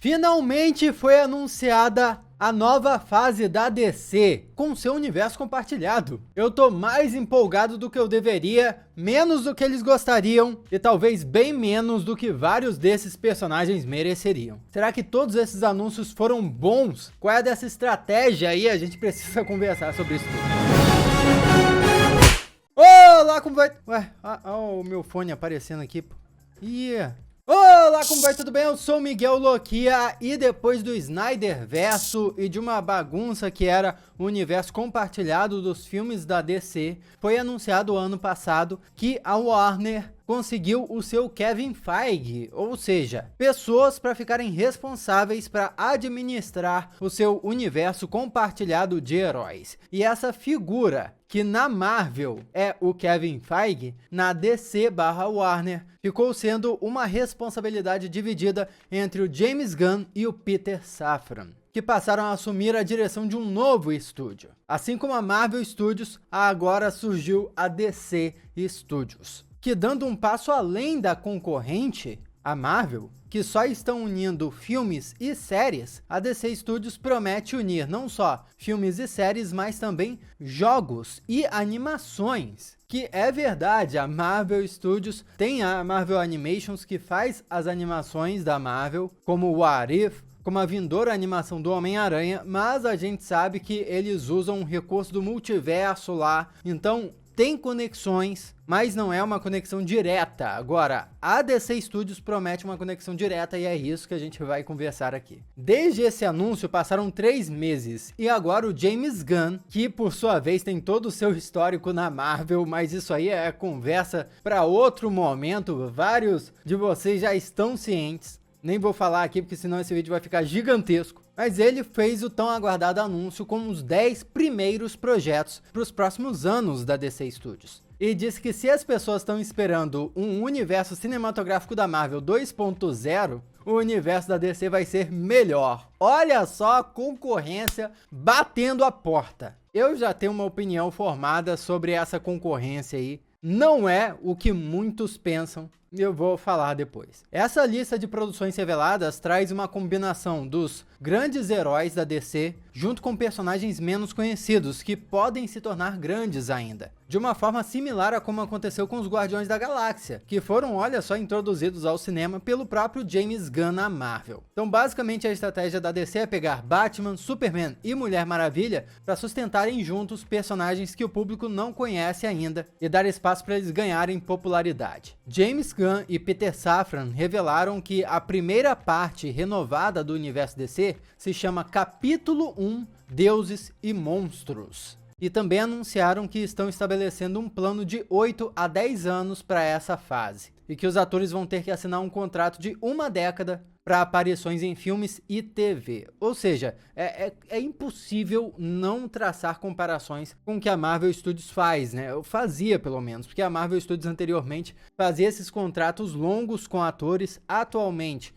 Finalmente foi anunciada a nova fase da DC, com seu universo compartilhado. Eu tô mais empolgado do que eu deveria, menos do que eles gostariam e talvez bem menos do que vários desses personagens mereceriam. Será que todos esses anúncios foram bons? Qual é dessa estratégia aí? A gente precisa conversar sobre isso tudo. Olá, como vai? Ué, o meu fone aparecendo aqui. Olá, como vai? Tudo bem? Eu sou o Miguel Loquia e depois do Snyderverso e de uma bagunça que era o universo compartilhado dos filmes da DC, foi anunciado ano passado que a Warner conseguiu o seu Kevin Feige, ou seja, pessoas para ficarem responsáveis para administrar o seu universo compartilhado de heróis. E essa figura, que na Marvel é o Kevin Feige, na DC/Warner ficou sendo uma responsabilidade dividida entre o James Gunn e o Peter Safran, que passaram a assumir a direção de um novo estúdio. Assim como a Marvel Studios, agora surgiu a DC Studios, que, dando um passo além da concorrente, a Marvel, que só estão unindo filmes e séries, a DC Studios promete unir não só filmes e séries, mas também jogos e animações. Que é verdade, a Marvel Studios tem a Marvel Animations, que faz as animações da Marvel, como o What If, como a vindoura animação do Homem-Aranha, mas a gente sabe que eles usam um recurso do multiverso lá, então tem conexões, mas não é uma conexão direta. Agora, a DC Studios promete uma conexão direta e é isso que a gente vai conversar aqui. Desde esse anúncio passaram 3 meses e agora o James Gunn, que por sua vez tem todo o seu histórico na Marvel, mas isso aí é conversa para outro momento, vários de vocês já estão cientes. Nem vou falar aqui porque senão esse vídeo vai ficar gigantesco. Mas ele fez o tão aguardado anúncio com os 10 primeiros projetos para os próximos anos da DC Studios. E disse que se as pessoas estão esperando um universo cinematográfico da Marvel 2.0, o universo da DC vai ser melhor. Olha só a concorrência batendo a porta. Eu já tenho uma opinião formada sobre essa concorrência aí. Não é o que muitos pensam. Eu vou falar depois. Essa lista de produções reveladas traz uma combinação dos grandes heróis da DC junto com personagens menos conhecidos que podem se tornar grandes ainda, de uma forma similar a como aconteceu com os Guardiões da Galáxia, que foram, olha só, introduzidos ao cinema pelo próprio James Gunn na Marvel. Então, basicamente, a estratégia da DC é pegar Batman, Superman e Mulher Maravilha para sustentarem juntos personagens que o público não conhece ainda e dar espaço para eles ganharem popularidade. James Gunn e Peter Safran revelaram que a primeira parte renovada do universo DC se chama Capítulo 1, Deuses e Monstros. E também anunciaram que estão estabelecendo um plano de 8 a 10 anos para essa fase, e que os atores vão ter que assinar um contrato de 1 década para aparições em filmes e TV. Ou seja, é impossível não traçar comparações com o que a Marvel Studios faz, né? Eu fazia, pelo menos, porque a Marvel Studios anteriormente fazia esses contratos longos com atores. Atualmente,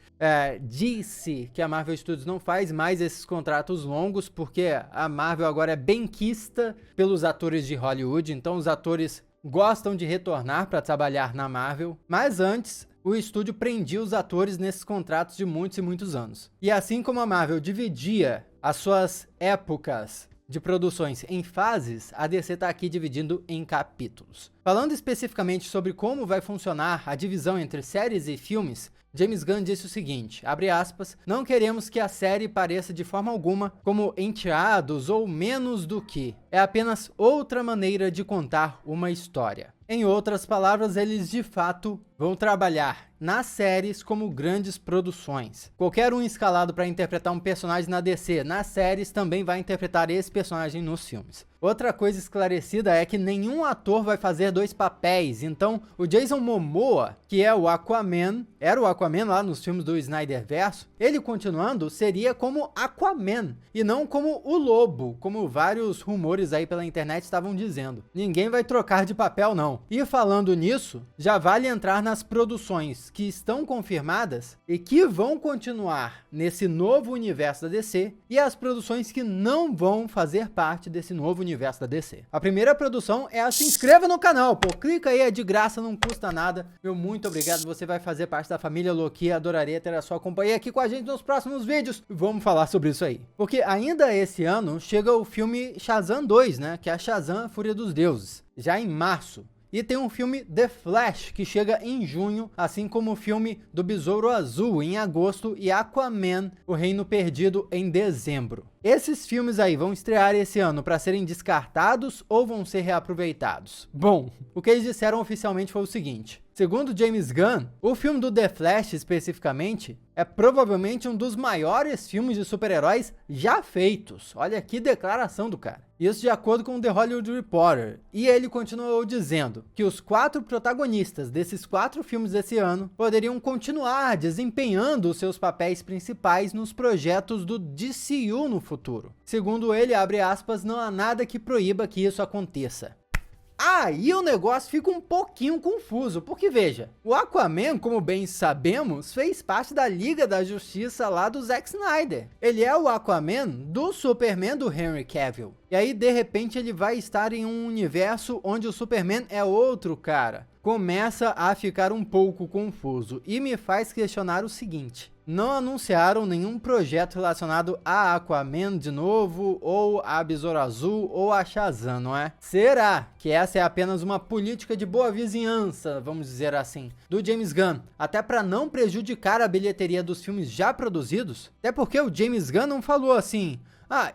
disse que a Marvel Studios não faz mais esses contratos longos, porque a Marvel agora é benquista pelos atores de Hollywood, então os atores gostam de retornar para trabalhar na Marvel, mas antes o estúdio prendia os atores nesses contratos de muitos e muitos anos. E assim como a Marvel dividia as suas épocas de produções em fases, a DC está aqui dividindo em capítulos. Falando especificamente sobre como vai funcionar a divisão entre séries e filmes, James Gunn disse o seguinte, abre aspas, não queremos que a série pareça de forma alguma como Enteados ou menos do que. É apenas outra maneira de contar uma história. Em outras palavras, eles de fato vão trabalhar nas séries como grandes produções. Qualquer um escalado para interpretar um personagem na DC, nas séries também vai interpretar esse personagem nos filmes. Outra coisa esclarecida é que nenhum ator vai fazer 2 papéis, então o Jason Momoa, que é o Aquaman, era o Aquaman lá nos filmes do Snyderverso, ele continuando seria como Aquaman e não como o Lobo, como vários rumores rumores aí pela internet estavam dizendo. Ninguém vai trocar de papel não. E falando nisso, já vale entrar nas produções que estão confirmadas e que vão continuar nesse novo universo da DC e as produções que não vão fazer parte desse novo universo da DC. A primeira produção é a Se Inscreva no canal, pô, clica aí, é de graça, não custa nada. Meu muito obrigado, você vai fazer parte da família Loki, adoraria ter a sua companhia aqui com a gente nos próximos vídeos. Vamos falar sobre isso aí. Porque ainda esse ano chega o filme Shazam 2, né, que é a Shazam Fúria dos Deuses, já em março. E tem um filme The Flash, que chega em junho, assim como o filme do Besouro Azul em agosto e Aquaman, O Reino Perdido, em dezembro. Esses filmes aí vão estrear esse ano para serem descartados ou vão ser reaproveitados? Bom, o que eles disseram oficialmente foi o seguinte. Segundo James Gunn, o filme do The Flash especificamente é provavelmente um dos maiores filmes de super-heróis já feitos. Olha que declaração do cara. Isso de acordo com o The Hollywood Reporter. E ele continuou dizendo que os 4 protagonistas desses 4 filmes desse ano poderiam continuar desempenhando os seus papéis principais nos projetos do DCU no futuro. Segundo ele, abre aspas, não há nada que proíba que isso aconteça. Aí o negócio fica um pouquinho confuso, porque veja, o Aquaman, como bem sabemos, fez parte da Liga da Justiça lá do Zack Snyder. Ele é o Aquaman do Superman do Henry Cavill. E aí, de repente, ele vai estar em um universo onde o Superman é outro cara. Começa a ficar um pouco confuso e me faz questionar o seguinte. Não anunciaram nenhum projeto relacionado a Aquaman de novo, ou a Besouro Azul, ou a Shazam, não é? Será que essa é apenas uma política de boa vizinhança, vamos dizer assim, do James Gunn, até para não prejudicar a bilheteria dos filmes já produzidos? Até porque o James Gunn não falou assim,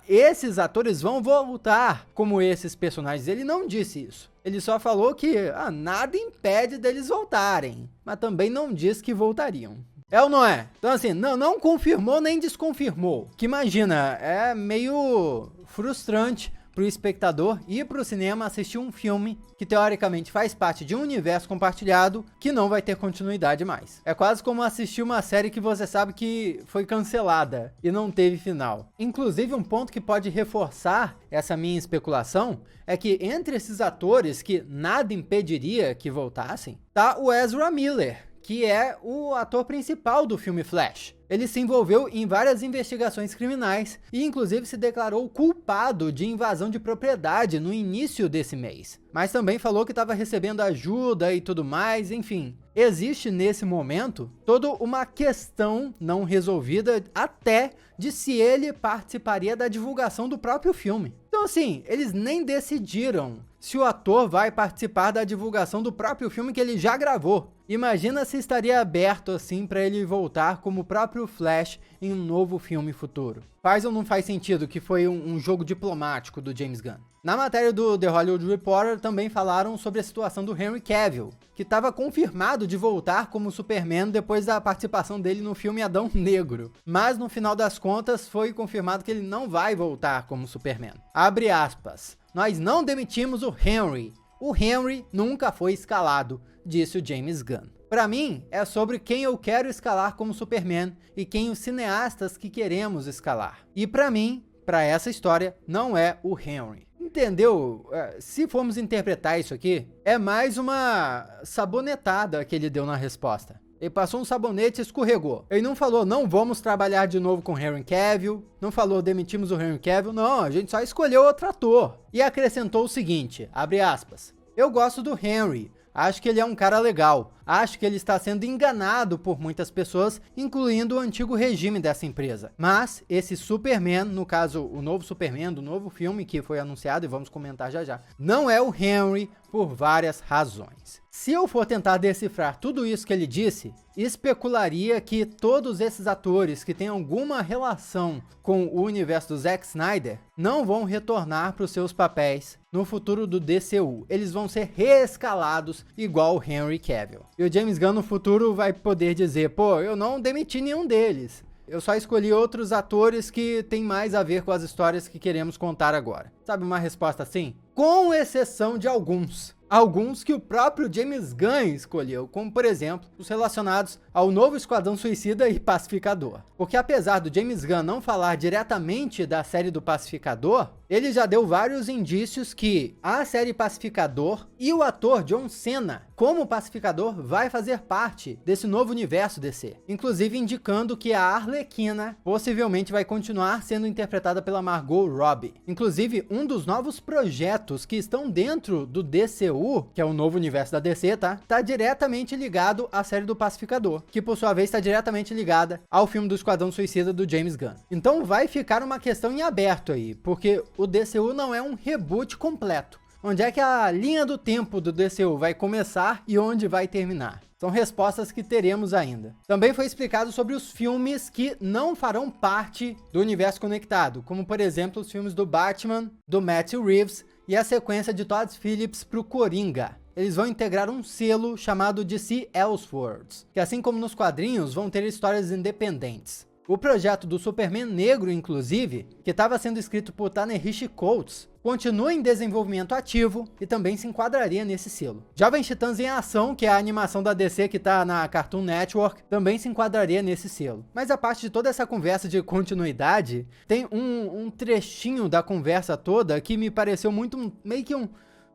esses atores vão voltar como esses personagens. Ele não disse isso. Ele só falou que nada impede deles voltarem, mas também não disse que voltariam. É ou não é? Então assim, não confirmou nem desconfirmou. Que imagina, é meio frustrante pro espectador ir pro cinema assistir um filme que teoricamente faz parte de um universo compartilhado que não vai ter continuidade mais. É quase como assistir uma série que você sabe que foi cancelada e não teve final. Inclusive, um ponto que pode reforçar essa minha especulação é que entre esses atores que nada impediria que voltassem, tá o Ezra Miller, que é o ator principal do filme Flash. Ele se envolveu em várias investigações criminais e inclusive se declarou culpado de invasão de propriedade no início desse mês. Mas também falou que estava recebendo ajuda e tudo mais, enfim. Existe nesse momento toda uma questão não resolvida até de se ele participaria da divulgação do próprio filme. Então assim, eles nem decidiram se o ator vai participar da divulgação do próprio filme que ele já gravou. Imagina se estaria aberto assim para ele voltar como o próprio Flash em um novo filme futuro. Faz ou não faz sentido que foi um jogo diplomático do James Gunn? Na matéria do The Hollywood Reporter também falaram sobre a situação do Henry Cavill, que estava confirmado de voltar como Superman depois da participação dele no filme Adão Negro. Mas no final das contas foi confirmado que ele não vai voltar como Superman. Abre aspas. Nós não demitimos o Henry. O Henry nunca foi escalado, disse o James Gunn. Para mim, é sobre quem eu quero escalar como Superman e quem os cineastas que queremos escalar. E para mim, para essa história, não é o Henry. Entendeu? Se formos interpretar isso aqui, é mais uma sabonetada que ele deu na resposta. Ele passou um sabonete e escorregou. Ele não falou, não vamos trabalhar de novo com Henry Cavill. Não falou, demitimos o Henry Cavill. Não, a gente só escolheu outro ator. E acrescentou o seguinte, abre aspas. Eu gosto do Henry. Acho que ele é um cara legal. Acho que ele está sendo enganado por muitas pessoas, incluindo o antigo regime dessa empresa. Mas esse Superman, no caso, o novo Superman do novo filme que foi anunciado e vamos comentar já já, não é o Henry por várias razões. Se eu for tentar decifrar tudo isso que ele disse, especularia que todos esses atores que têm alguma relação com o universo do Zack Snyder não vão retornar para os seus papéis no futuro do DCU. Eles vão ser reescalados igual o Henry Cavill. E o James Gunn no futuro vai poder dizer, pô, eu não demiti nenhum deles. Eu só escolhi outros atores que têm mais a ver com as histórias que queremos contar agora. Sabe uma resposta assim? Com exceção de alguns. alguns que o próprio James Gunn escolheu, como por exemplo, os relacionados ao novo Esquadrão Suicida e Pacificador. Porque apesar do James Gunn não falar diretamente da série do Pacificador, ele já deu vários indícios que a série Pacificador e o ator John Cena, como Pacificador, vai fazer parte desse novo universo DC. Inclusive indicando que a Arlequina possivelmente vai continuar sendo interpretada pela Margot Robbie. Inclusive, um dos novos projetos que estão dentro do DCU, que é o novo universo da DC, tá diretamente ligado à série do Pacificador, que por sua vez está diretamente ligada ao filme do Esquadrão Suicida do James Gunn. Então vai ficar uma questão em aberto aí, porque o DCU não é um reboot completo. Onde é que a linha do tempo do DCU vai começar e onde vai terminar? São respostas que teremos ainda. Também foi explicado sobre os filmes que não farão parte do universo conectado, como por exemplo os filmes do Batman, do Matthew Reeves e a sequência de Todd Phillips para o Coringa. Eles vão integrar um selo chamado DC Elseworlds, que assim como nos quadrinhos vão ter histórias independentes. O projeto do Superman Negro, inclusive, que estava sendo escrito por Ta-Nehisi Coates, continua em desenvolvimento ativo e também se enquadraria nesse selo. Jovens Titãs em Ação, que é a animação da DC que está na Cartoon Network, também se enquadraria nesse selo. Mas a parte de toda essa conversa de continuidade, tem um trechinho da conversa toda que me pareceu muito meio que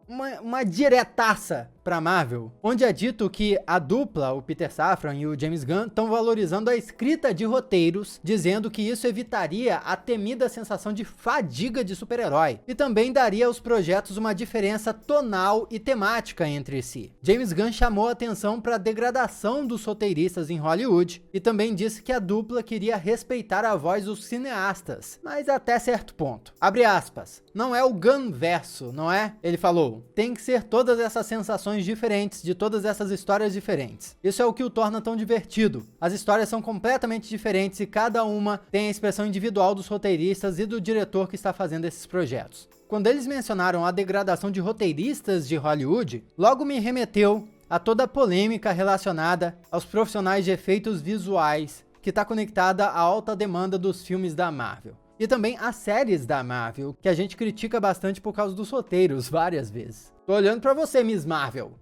uma diretaça pra Marvel, onde é dito que a dupla, o Peter Safran e o James Gunn, estão valorizando a escrita de roteiros, dizendo que isso evitaria a temida sensação de fadiga de super-herói, e também daria aos projetos uma diferença tonal e temática entre si. James Gunn chamou a atenção para a degradação dos roteiristas em Hollywood, e também disse que a dupla queria respeitar a voz dos cineastas, mas até certo ponto. Abre aspas, não é o Gunn-verso, não é? Ele falou, tem que ser todas essas sensações diferentes, de todas essas histórias diferentes. Isso é o que o torna tão divertido. As histórias são completamente diferentes e cada uma tem a expressão individual dos roteiristas e do diretor que está fazendo esses projetos. Quando eles mencionaram a degradação de roteiristas de Hollywood, logo me remeteu a toda a polêmica relacionada aos profissionais de efeitos visuais, que está conectada à alta demanda dos filmes da Marvel. E também as séries da Marvel, que a gente critica bastante por causa dos roteiros, várias vezes. Tô olhando pra você, Miss Marvel.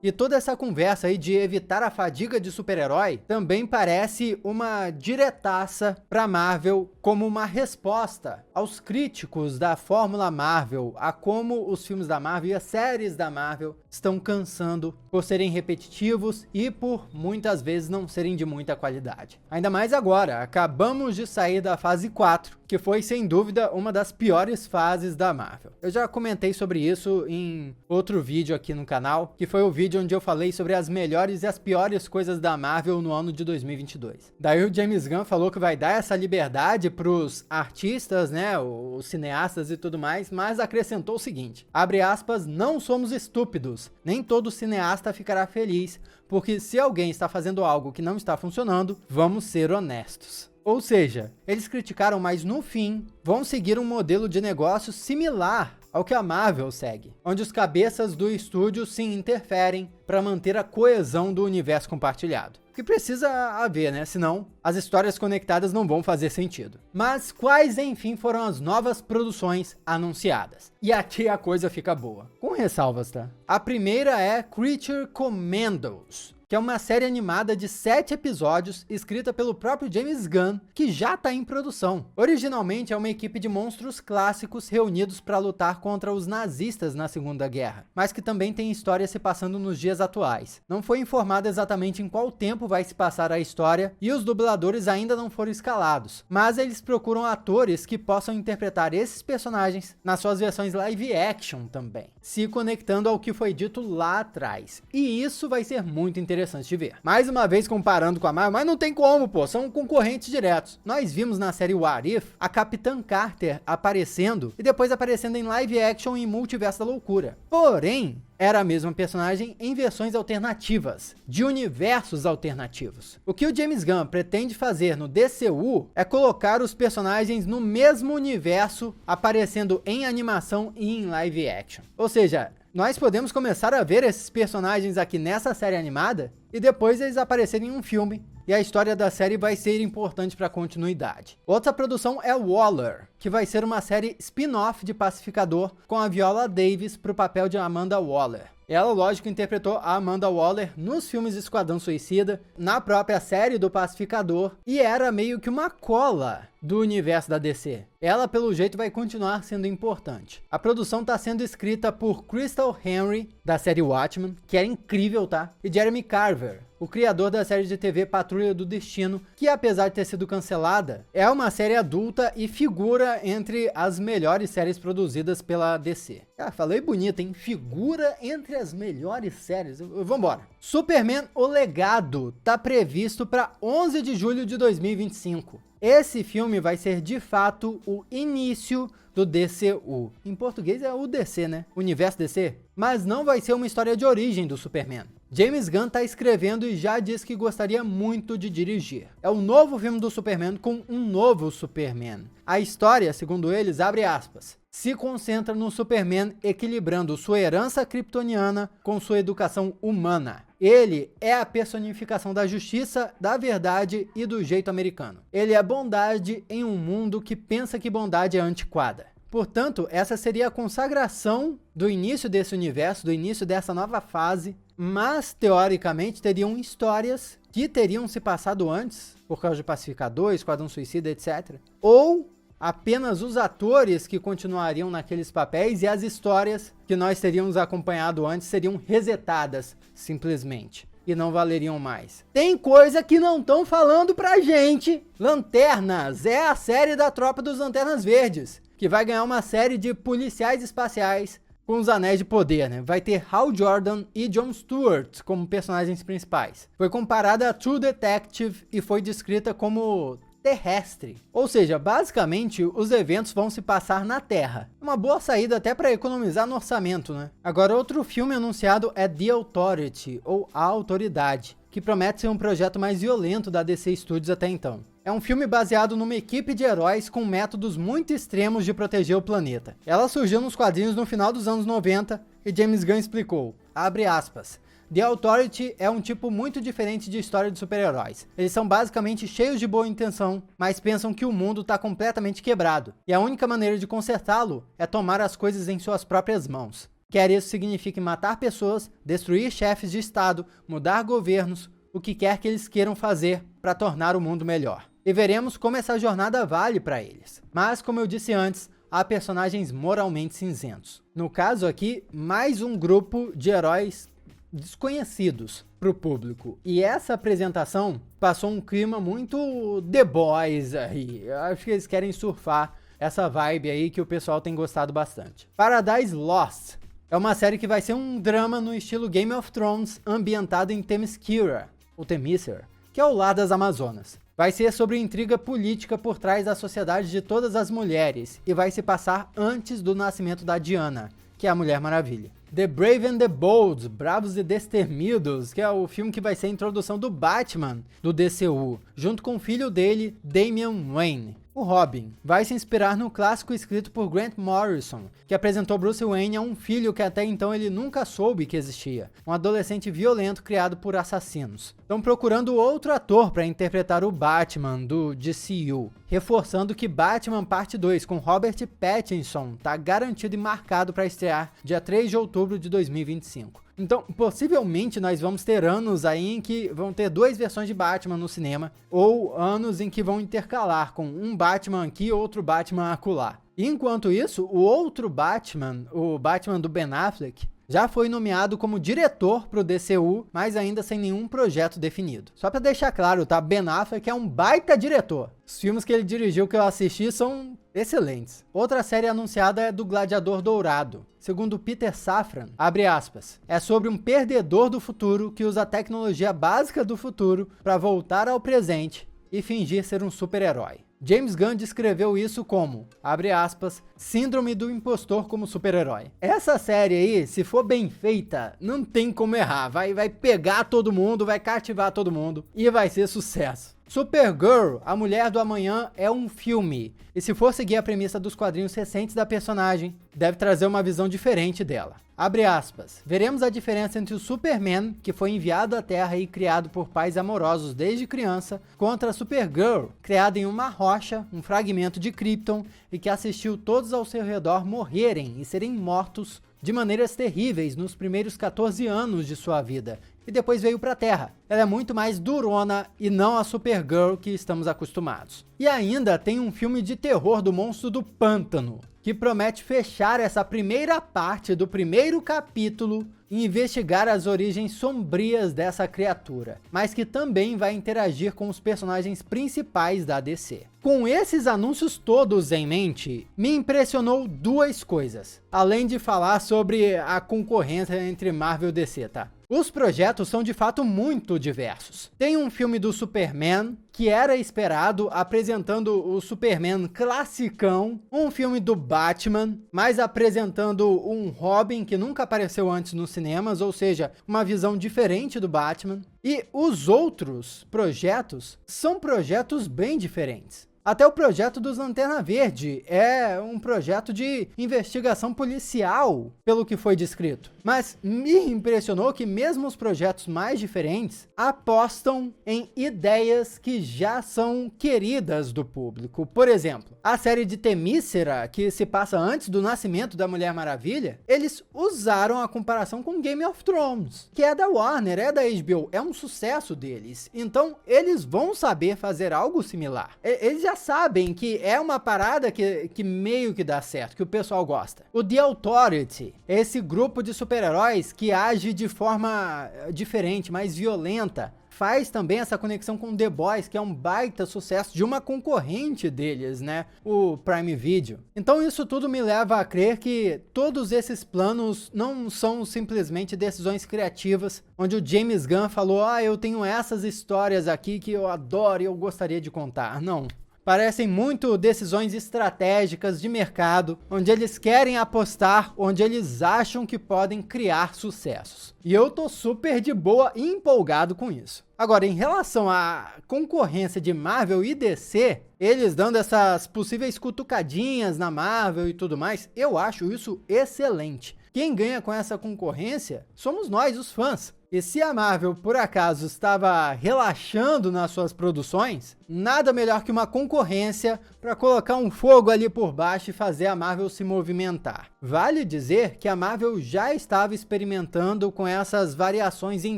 E toda essa conversa aí de evitar a fadiga de super-herói também parece uma diretaça pra Marvel como uma resposta aos críticos da Fórmula Marvel, a como os filmes da Marvel e as séries da Marvel estão cansando por serem repetitivos e por muitas vezes não serem de muita qualidade. Ainda mais agora, acabamos de sair da fase 4, que foi sem dúvida uma das piores fases da Marvel. Eu já comentei sobre isso em outro vídeo aqui no canal, que foi o vídeo onde eu falei sobre as melhores e as piores coisas da Marvel no ano de 2022. Daí o James Gunn falou que vai dar essa liberdade pros artistas, né, os cineastas e tudo mais, mas acrescentou o seguinte, abre aspas, não somos estúpidos, nem todo cineasta ficará feliz, porque se alguém está fazendo algo que não está funcionando, vamos ser honestos. Ou seja, eles criticaram, mas no fim, vão seguir um modelo de negócio similar ao que a Marvel segue, onde os cabeças do estúdio se interferem para manter a coesão do universo compartilhado. Que precisa haver, né? Senão, as histórias conectadas não vão fazer sentido. Mas quais, enfim, foram as novas produções anunciadas? E aqui a coisa fica boa. Com ressalvas, tá? A primeira é Creature Commandos, que é uma série animada de 7 episódios, escrita pelo próprio James Gunn, que já está em produção. Originalmente é uma equipe de monstros clássicos reunidos para lutar contra os nazistas na Segunda Guerra, mas que também tem história se passando nos dias atuais. Não foi informado exatamente em qual tempo vai se passar a história, e os dubladores ainda não foram escalados, mas eles procuram atores que possam interpretar esses personagens nas suas versões live action também, se conectando ao que foi dito lá atrás. E isso vai ser muito interessante de ver. Mais uma vez comparando com a Marvel, mas não tem como, pô, são concorrentes diretos. Nós vimos na série What If a Capitã Carter aparecendo e depois aparecendo em live action em Multiverso da Loucura. Porém, era a mesma personagem em versões alternativas, de universos alternativos. O que o James Gunn pretende fazer no DCU é colocar os personagens no mesmo universo, aparecendo em animação e em live action. Ou seja, nós podemos começar a ver esses personagens aqui nessa série animada e e depois eles aparecerem em um filme, e a história da série vai ser importante para a continuidade. Outra produção é Waller, que vai ser uma série spin-off de Pacificador com a Viola Davis para o papel de Amanda Waller. Ela, lógico, interpretou a Amanda Waller nos filmes Esquadrão Suicida, na própria série do Pacificador, e era meio que uma cola do universo da DC. Ela, pelo jeito, vai continuar sendo importante. A produção está sendo escrita por Crystal Henry, da série Watchmen, que era incrível, tá? E Jeremy Carver, o criador da série de TV Patrulha do Destino, que apesar de ter sido cancelada, é uma série adulta e figura entre as melhores séries produzidas pela DC. Ah, falei bonito, hein? Figura entre as melhores séries. Vambora. Superman, o Legado, tá previsto para 11 de julho de 2025. Esse filme vai ser, de fato, o início do DCU. Em português é o DC, né? Universo DC. Mas não vai ser uma história de origem do Superman. James Gunn tá escrevendo e já disse que gostaria muito de dirigir. É um novo filme do Superman com um novo Superman. A história, segundo eles, abre aspas, se concentra no Superman equilibrando sua herança kryptoniana com sua educação humana. Ele é a personificação da justiça, da verdade e do jeito americano. Ele é bondade em um mundo que pensa que bondade é antiquada. Portanto, essa seria a consagração do início desse universo, do início dessa nova fase, mas, teoricamente, teriam histórias que teriam se passado antes, por causa de Pacificador, Esquadrão Suicida, etc. Ou apenas os atores que continuariam naqueles papéis e as histórias que nós teríamos acompanhado antes seriam resetadas, simplesmente, e não valeriam mais. Tem coisa que não estão falando pra gente. Lanternas é a série da Tropa dos Lanternas Verdes, que vai ganhar uma série de policiais espaciais com os anéis de poder, né? Vai ter Hal Jordan e Jon Stewart como personagens principais. Foi comparada a True Detective e foi descrita como terrestre. Ou seja, basicamente, os eventos vão se passar na Terra. Uma boa saída até para economizar no orçamento, né? Agora, outro filme anunciado é The Authority, ou A Autoridade, que promete ser um projeto mais violento da DC Studios até então. É um filme baseado numa equipe de heróis com métodos muito extremos de proteger o planeta. Ela surgiu nos quadrinhos no final dos anos 90 e James Gunn explicou, abre aspas, The Authority é um tipo muito diferente de história de super-heróis. Eles são basicamente cheios de boa intenção, mas pensam que o mundo está completamente quebrado. E a única maneira de consertá-lo é tomar as coisas em suas próprias mãos. Quer isso signifique matar pessoas, destruir chefes de estado, mudar governos, o que quer que eles queiram fazer para tornar o mundo melhor. E veremos como essa jornada vale para eles. Mas, como eu disse antes, há personagens moralmente cinzentos. No caso aqui, mais um grupo de heróis desconhecidos para o público. E essa apresentação passou um clima muito The Boys aí. Eu acho que eles querem surfar essa vibe aí que o pessoal tem gostado bastante. Paradise Lost é uma série que vai ser um drama no estilo Game of Thrones, ambientado em Themyscira, ou Themyscira, que é o lar das Amazonas. Vai ser sobre intriga política por trás da sociedade de todas as mulheres e vai se passar antes do nascimento da Diana, que é a Mulher Maravilha. The Brave and the Bold, Bravos e Destemidos, que é o filme que vai ser a introdução do Batman do DCU, junto com o filho dele, Damian Wayne. O Robin vai se inspirar no clássico escrito por Grant Morrison, que apresentou Bruce Wayne a um filho que até então ele nunca soube que existia, um adolescente violento criado por assassinos. Estão procurando outro ator para interpretar o Batman do DCU, reforçando que Batman Parte 2 com Robert Pattinson está garantido e marcado para estrear dia 3 de outubro de 2025. Então, possivelmente, nós vamos ter anos aí em que vão ter duas versões de Batman no cinema, ou anos em que vão intercalar com um Batman aqui e outro Batman acolá. Enquanto isso, o outro Batman, o Batman do Ben Affleck, já foi nomeado como diretor pro DCU, mas ainda sem nenhum projeto definido. Só pra deixar claro, tá? Ben Affleck é um baita diretor. Os filmes que ele dirigiu que eu assisti são excelentes. Outra série anunciada é do Gladiador Dourado. Segundo Peter Safran, abre aspas, é sobre um perdedor do futuro que usa a tecnologia básica do futuro para voltar ao presente e fingir ser um super-herói. James Gunn descreveu isso como, abre aspas, síndrome do impostor como super-herói. Essa série aí, se for bem feita, não tem como errar. Vai pegar todo mundo, vai cativar todo mundo e vai ser sucesso. Supergirl, a Mulher do Amanhã, é um filme, e se for seguir a premissa dos quadrinhos recentes da personagem, deve trazer uma visão diferente dela. Abre aspas, veremos a diferença entre o Superman, que foi enviado à Terra e criado por pais amorosos desde criança, contra a Supergirl, criada em uma rocha, um fragmento de Krypton, e que assistiu todos ao seu redor morrerem e serem mortos de maneiras terríveis nos primeiros 14 anos de sua vida, e depois veio para a Terra. Ela é muito mais durona e não a Supergirl que estamos acostumados. E ainda tem um filme de terror do Monstro do Pântano, que promete fechar essa primeira parte do primeiro capítulo e investigar as origens sombrias dessa criatura, mas que também vai interagir com os personagens principais da DC. Com esses anúncios todos em mente, me impressionou duas coisas, além de falar sobre a concorrência entre Marvel e DC, tá? Os projetos são de fato muito diversos. Tem um filme do Superman, que era esperado, apresentando o Superman classicão, um filme do Batman, mas apresentando um Robin que nunca apareceu antes nos cinemas, ou seja, uma visão diferente do Batman. E os outros projetos são projetos bem diferentes. Até o projeto dos Lanterna Verde é um projeto de investigação policial, pelo que foi descrito. Mas me impressionou que mesmo os projetos mais diferentes apostam em ideias que já são queridas do público. Por exemplo, a série de Temícera, que se passa antes do nascimento da Mulher Maravilha, eles usaram a comparação com Game of Thrones, que é da Warner, é da HBO, é um sucesso deles. Então, eles vão saber fazer algo similar. Eles já sabem que é uma parada que meio que dá certo, que o pessoal gosta. O The Authority é esse grupo de super-heróis que age de forma diferente, mais violenta. Faz também essa conexão com The Boys, que é um baita sucesso de uma concorrente deles, né? O Prime Video. Então isso tudo me leva a crer que todos esses planos não são simplesmente decisões criativas, onde o James Gunn falou, eu tenho essas histórias aqui que eu adoro e eu gostaria de contar. Não. Parecem muito decisões estratégicas de mercado, onde eles querem apostar, onde eles acham que podem criar sucessos. E eu tô super de boa e empolgado com isso. Agora, em relação à concorrência de Marvel e DC, eles dando essas possíveis cutucadinhas na Marvel e tudo mais, eu acho isso excelente. Quem ganha com essa concorrência somos nós, os fãs. E se a Marvel, por acaso, estava relaxando nas suas produções, nada melhor que uma concorrência para colocar um fogo ali por baixo e fazer a Marvel se movimentar. Vale dizer que a Marvel já estava experimentando com essas variações em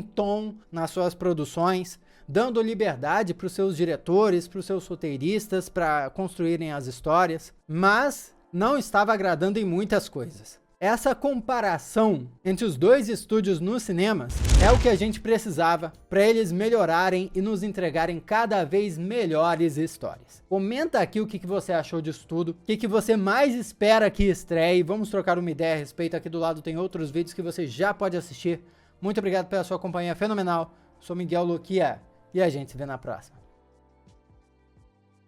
tom nas suas produções, dando liberdade para os seus diretores, para os seus roteiristas, para construírem as histórias, mas não estava agradando em muitas coisas. Essa comparação entre os dois estúdios nos cinemas é o que a gente precisava para eles melhorarem e nos entregarem cada vez melhores histórias. Comenta aqui o que você achou disso tudo, o que você mais espera que estreie. Vamos trocar uma ideia a respeito. Aqui do lado tem outros vídeos que você já pode assistir. Muito obrigado pela sua companhia fenomenal. Sou Miguel Loquia e a gente se vê na próxima.